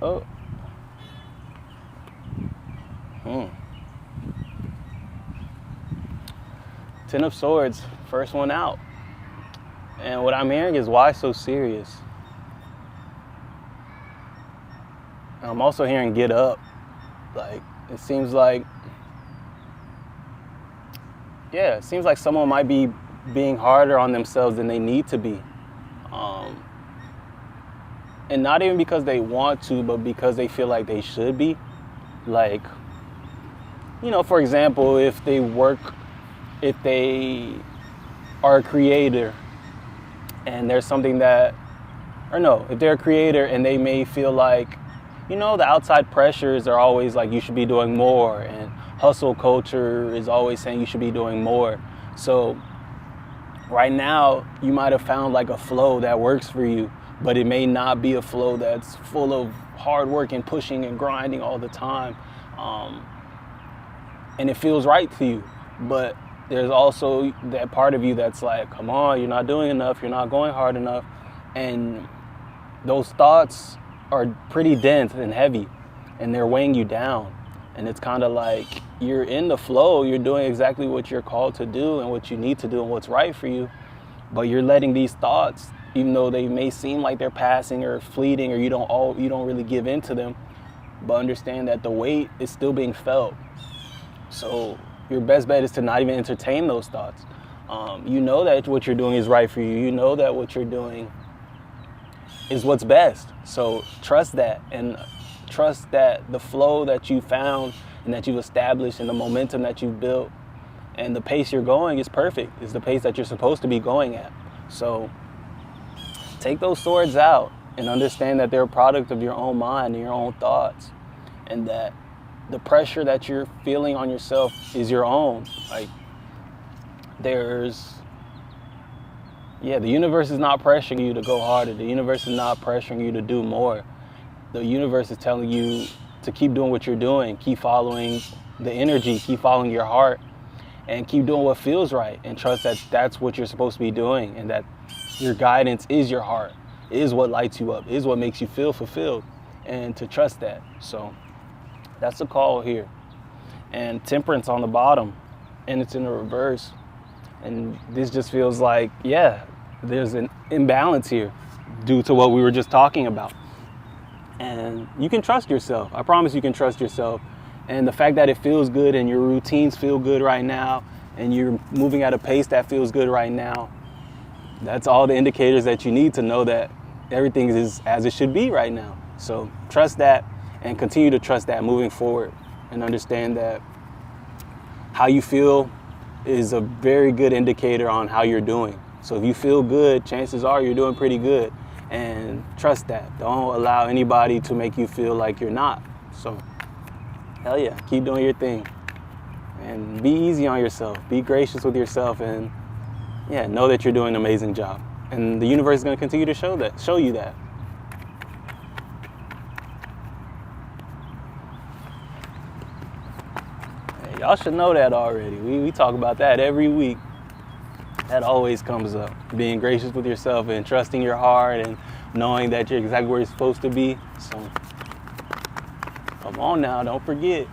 Oh. Hmm. Ten of Swords, first one out. And what I'm hearing is, why so serious? I'm also hearing get up. Like, it seems like, yeah, it seems like someone might be being harder on themselves than they need to be. Um, and not even because they want to, but because they feel like they should be. Like, for example, if they are a creator and there's something that, or no, if they're a creator and they may feel like, the outside pressures are always like you should be doing more, and hustle culture is always saying you should be doing more. So right now you might have found like a flow that works for you, but it may not be a flow that's full of hard work and pushing and grinding all the time. And it feels right to you, but there's also that part of you that's like, come on, you're not doing enough, you're not going hard enough. And those thoughts are pretty dense and heavy, and they're weighing you down. And it's kind of like you're in the flow, you're doing exactly what you're called to do and what you need to do and what's right for you, but you're letting these thoughts, even though they may seem like they're passing or fleeting, or you don't really give in to them, but understand that the weight is still being felt. So your best bet is to not even entertain those thoughts. You know that what you're doing is right for you. You know that what you're doing is what's best. So trust that, and trust that the flow that you found and that you've established and the momentum that you've built and the pace you're going is perfect. It's the pace that you're supposed to be going at. So take those swords out and understand that they're a product of your own mind and your own thoughts, and that the pressure that you're feeling on yourself is your own. Like, the universe is not pressuring you to go harder. The universe is not pressuring you to do more. The universe is telling you to keep doing what you're doing, keep following the energy, keep following your heart, and keep doing what feels right, and trust that that's what you're supposed to be doing, and that your guidance is your heart, is what lights you up, is what makes you feel fulfilled, and to trust that. So that's the call here. And Temperance on the bottom, and it's in the reverse. And this just feels like, there's an imbalance here due to what we were just talking about. And you can trust yourself. I promise you can trust yourself. And the fact that it feels good and your routines feel good right now, and you're moving at a pace that feels good right now, that's all the indicators that you need to know that everything is as it should be right now. So trust that, and continue to trust that moving forward, and understand that how you feel is a very good indicator on how you're doing. So if you feel good, chances are you're doing pretty good, and trust that. Don't allow anybody to make you feel like you're not. So hell yeah, keep doing your thing, and be easy on yourself, be gracious with yourself, and know that you're doing an amazing job. And the universe is going to continue to show you that. Y'all should know that already. We talk about that every week. That always comes up. Being gracious with yourself and trusting your heart and knowing that you're exactly where you're supposed to be. So come on now, don't forget.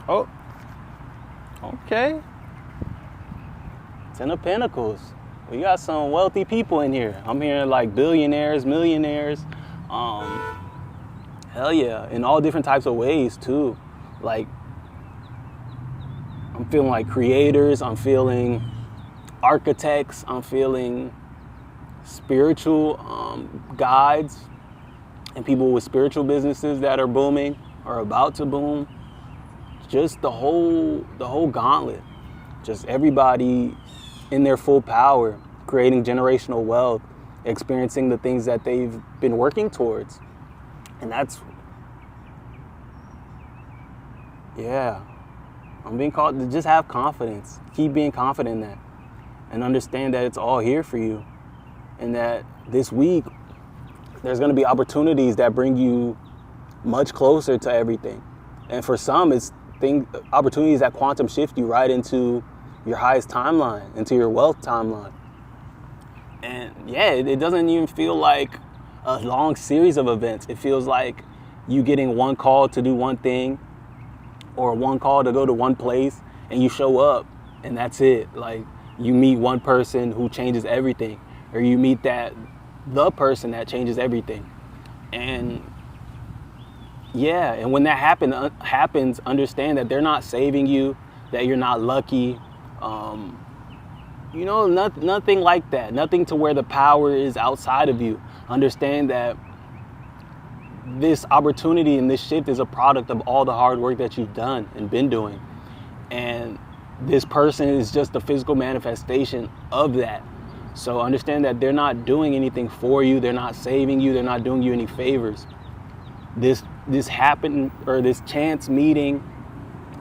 Oh, okay. Ten of Pentacles. We got some wealthy people in here. I'm hearing like billionaires, millionaires. Hell yeah, in all different types of ways too. Like, I'm feeling like creators, I'm feeling architects, I'm feeling spiritual guides, and people with spiritual businesses that are booming or about to boom. Just the whole gauntlet. Just everybody in their full power, creating generational wealth, experiencing the things that they've been working towards. And that's, I'm being called to just have confidence. Keep being confident in that. And understand that it's all here for you. And that this week, there's going to be opportunities that bring you much closer to everything. And for some, it's opportunities that quantum shift you right into your highest timeline, into your wealth timeline. And yeah, it doesn't even feel like a long series of events. It feels like you getting one call to do one thing, or one call to go to one place, and you show up, and that's it. Like, you meet one person who changes everything, or you meet the person that changes everything. And yeah, and when that happens, understand that they're not saving you, that you're not lucky. Nothing like that. Nothing to where the power is outside of you. Understand that this opportunity and this shift is a product of all the hard work that you've done and been doing. And this person is just the physical manifestation of that. So understand that they're not doing anything for you. They're not saving you. They're not doing you any favors. This happened, or this chance meeting,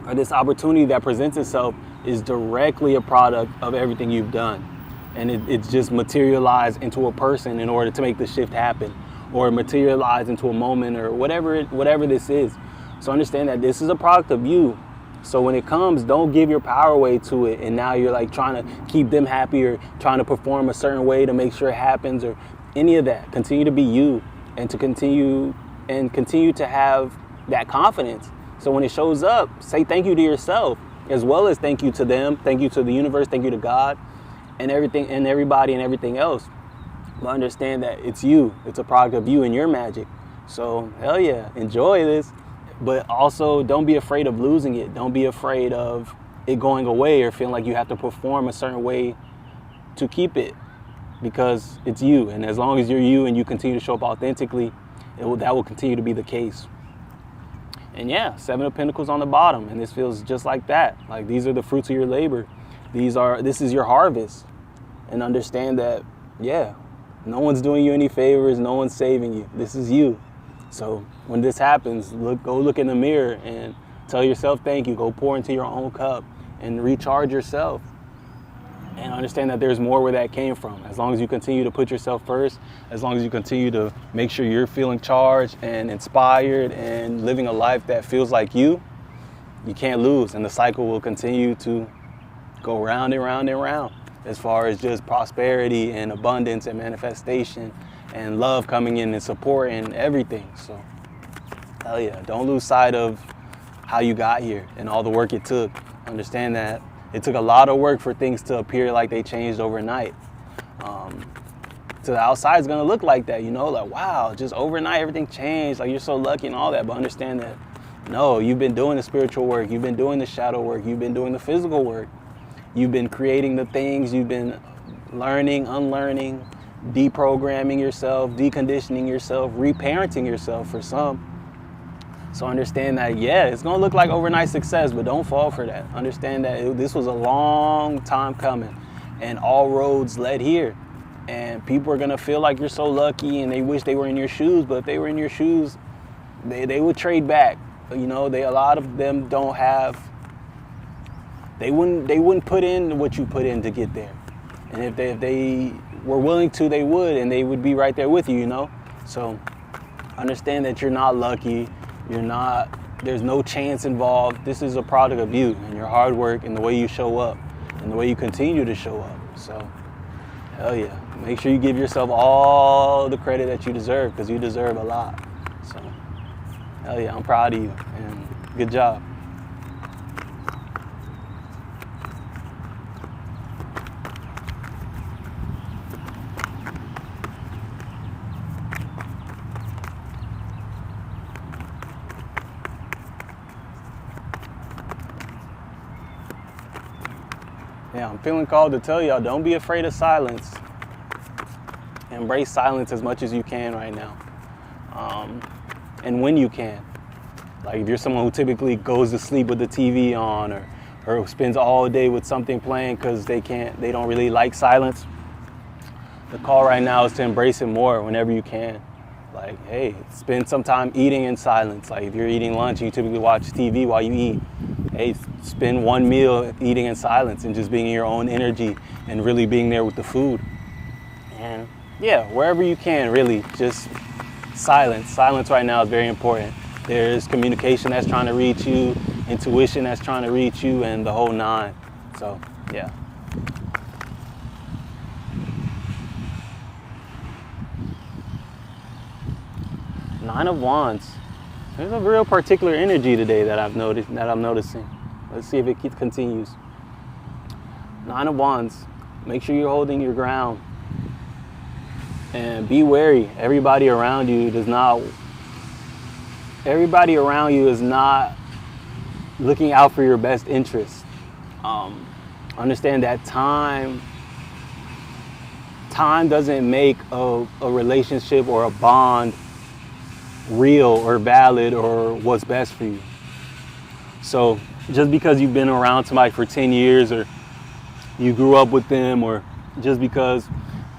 or this opportunity that presents itself, is directly a product of everything you've done. And it's just materialized into a person in order to make the shift happen, or materialized into a moment, or whatever this is. So understand that this is a product of you. So when it comes, don't give your power away to it, and now you're like trying to keep them happy, or trying to perform a certain way to make sure it happens, or any of that. Continue to be you, and to continue to have that confidence. So when it shows up, say thank you to yourself, as well as thank you to them, thank you to the universe, thank you to God, and everything, and everybody, and everything else. But understand that it's you. It's a product of you and your magic. So hell yeah, enjoy this. But also, don't be afraid of losing it. Don't be afraid of it going away, or feeling like you have to perform a certain way to keep it, because it's you. And as long as you're you and you continue to show up authentically, that will continue to be the case. And yeah, 7 of Pentacles on the bottom, and this feels just like that. Like, these are the fruits of your labor. This is your harvest. And understand that, yeah, no one's doing you any favors. No one's saving you. This is you. So when this happens, go look in the mirror and tell yourself thank you. Go pour into your own cup and recharge yourself. And understand that there's more where that came from. As long as you continue to put yourself first, as long as you continue to make sure you're feeling charged and inspired and living a life that feels like you can't lose. And the cycle will continue to go round and round and round, as far as just prosperity and abundance and manifestation and love coming in and support and everything. So hell yeah, don't lose sight of how you got here and all the work it took. Understand that it took a lot of work for things to appear like they changed overnight. To the outside, it's gonna look like that, like, wow, just overnight everything changed, like you're so lucky and all that. But understand that, no, you've been doing the spiritual work, you've been doing the shadow work, you've been doing the physical work, you've been creating the things, you've been learning, unlearning, deprogramming yourself, deconditioning yourself, reparenting yourself for some. So understand that, yeah, it's gonna look like overnight success, but don't fall for that. Understand that this was a long time coming, and all roads led here. And people are gonna feel like you're so lucky, and they wish they were in your shoes. But if they were in your shoes, they would trade back. A lot of them don't have. They wouldn't put in what you put in to get there. And if they were willing to, they would, and they would be right there with you. So understand that you're not lucky. There's no chance involved. This is a product of you and your hard work and the way you show up and the way you continue to show up. So, hell yeah. Make sure you give yourself all the credit that you deserve, because you deserve a lot. So, hell yeah, I'm proud of you, and good job. Yeah, I'm feeling called to tell y'all, don't be afraid of silence. Embrace silence as much as you can right now. And when you can. Like, if you're someone who typically goes to sleep with the TV on, or spends all day with something playing because they don't really like silence, the call right now is to embrace it more whenever you can. Like, hey, spend some time eating in silence. Like, if you're eating lunch, you typically watch TV while you eat. Hey, spend one meal eating in silence and just being in your own energy and really being there with the food. And yeah, wherever you can, really, just silence. Silence right now is very important. There's communication that's trying to reach you, intuition that's trying to reach you, and the whole nine. So, yeah. Nine of Wands. There's a real particular energy today that I'm noticing. Let's see if it continues. Nine of Wands. Make sure you're holding your ground. And be wary. Everybody around you is not looking out for your best interest. Understand that time doesn't make a relationship or a bond real or valid or what's best for you. So just because you've been around somebody for 10 years or you grew up with them, or just because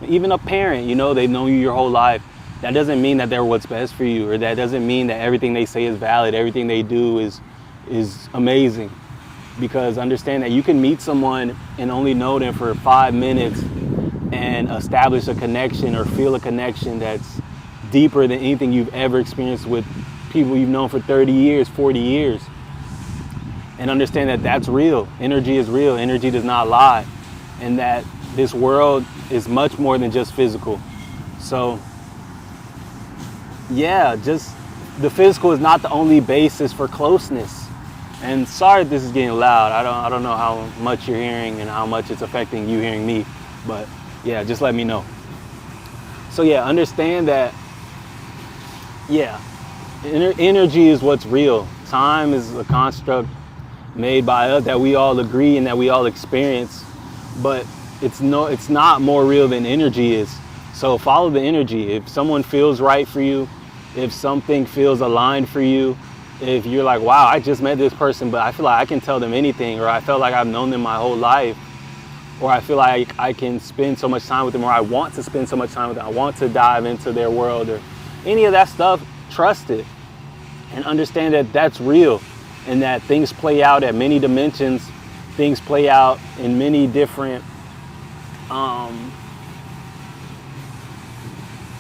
even a parent, they've known you your whole life, that doesn't mean that they're what's best for you, or that doesn't mean that everything they say is valid, everything they do is amazing. Because understand that you can meet someone and only know them for 5 minutes and establish a connection or feel a connection that's deeper than anything you've ever experienced with people you've known for 30 years, 40 years. And understand that that's real. Energy is real. Energy does not lie. And that this world is much more than just physical. So, yeah, just the physical is not the only basis for closeness. And sorry if this is getting loud. I don't know how much you're hearing and how much it's affecting you hearing me. But yeah, just let me know. So yeah, understand that, yeah, energy is what's real. Time is a construct made by us that we all agree and that we all experience, but it's not more real than energy is. So follow the energy. If someone feels right for you, if something feels aligned for you, if you're like, wow, I just met this person, but I feel like I can tell them anything, or I felt like I've known them my whole life, or I feel like I can spend so much time with them, or I want to spend so much time with them, I want to dive into their world, or any of that stuff, trust it and understand that that's real. And that things play out at many dimensions, things play out in many different,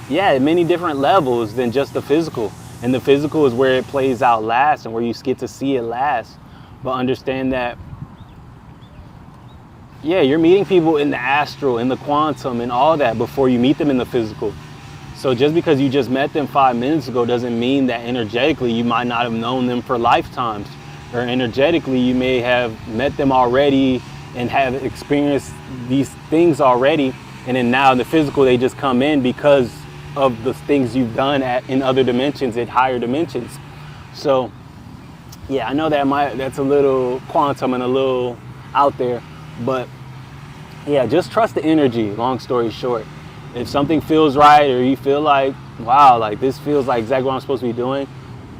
many different levels than just the physical. And the physical is where it plays out last and where you get to see it last. But understand that, yeah, you're meeting people in the astral, in the quantum, and all that before you meet them in the physical. So just because you just met them 5 minutes ago doesn't mean that energetically you might not have known them for lifetimes. Or energetically you may have met them already and have experienced these things already. And then now in the physical they just come in because of the things you've done in other dimensions, at higher dimensions. So yeah, I know that's a little quantum and a little out there. But yeah, just trust the energy, long story short. If something feels right, or you feel like, wow, like this feels like exactly what I'm supposed to be doing,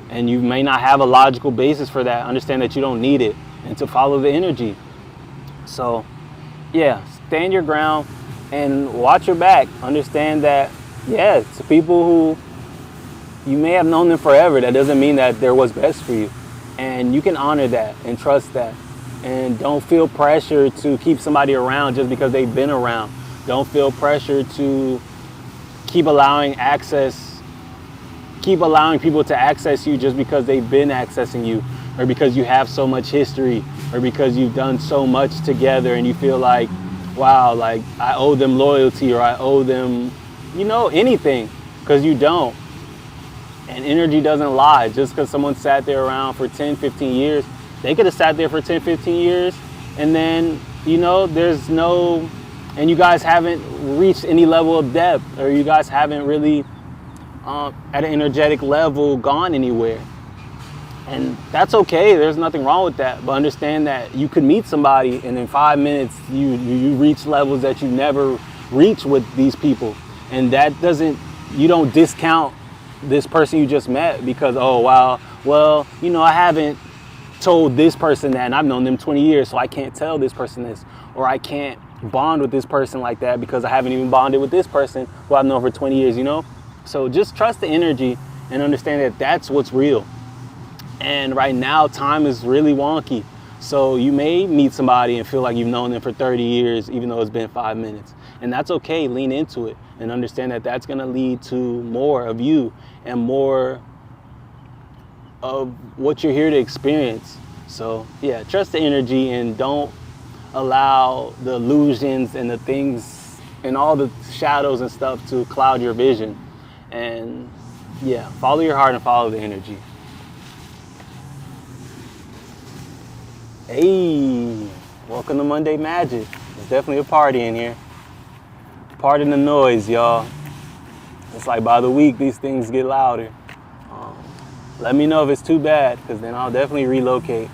and you may not have a logical basis for that, understand that you don't need it, and to follow the energy. So yeah, stand your ground and watch your back. Understand that, yeah, it's people who you may have known them forever. That doesn't mean that they're what's best for you. And you can honor that and trust that. And don't feel pressure to keep somebody around just because they've been around. Don't feel pressure to keep allowing people to access you just because they've been accessing you, or because you have so much history, or because you've done so much together and you feel like, wow, like I owe them loyalty, or I owe them, anything, because you don't. And energy doesn't lie. Just because someone sat there around for 10, 15 years, they could have sat there for 10, 15 years, and then, and you guys haven't reached any level of depth, or you guys haven't really, at an energetic level, gone anywhere. And that's okay. There's nothing wrong with that. But understand that you could meet somebody, and in 5 minutes, you reach levels that you never reach with these people. And you don't discount this person you just met because, oh, wow, well, I haven't told this person that, and I've known them 20 years, so I can't tell this person this, or I can't bond with this person like that because I haven't even bonded with this person who I've known for 20 years, So just trust the energy and understand that that's what's real. And right now, time is really wonky. So you may meet somebody and feel like you've known them for 30 years, even though it's been 5 minutes. And that's okay. Lean into it and understand that that's going to lead to more of you and more of what you're here to experience. So yeah, trust the energy and don't allow the illusions and the things and all the shadows and stuff to cloud your vision. And Yeah, follow your heart and follow the energy. Hey, welcome to Monday Magic. There's definitely a party in here. Pardon the noise, y'all. It's like by the week, these things get louder. Let me know if it's too bad, because then I'll definitely relocate.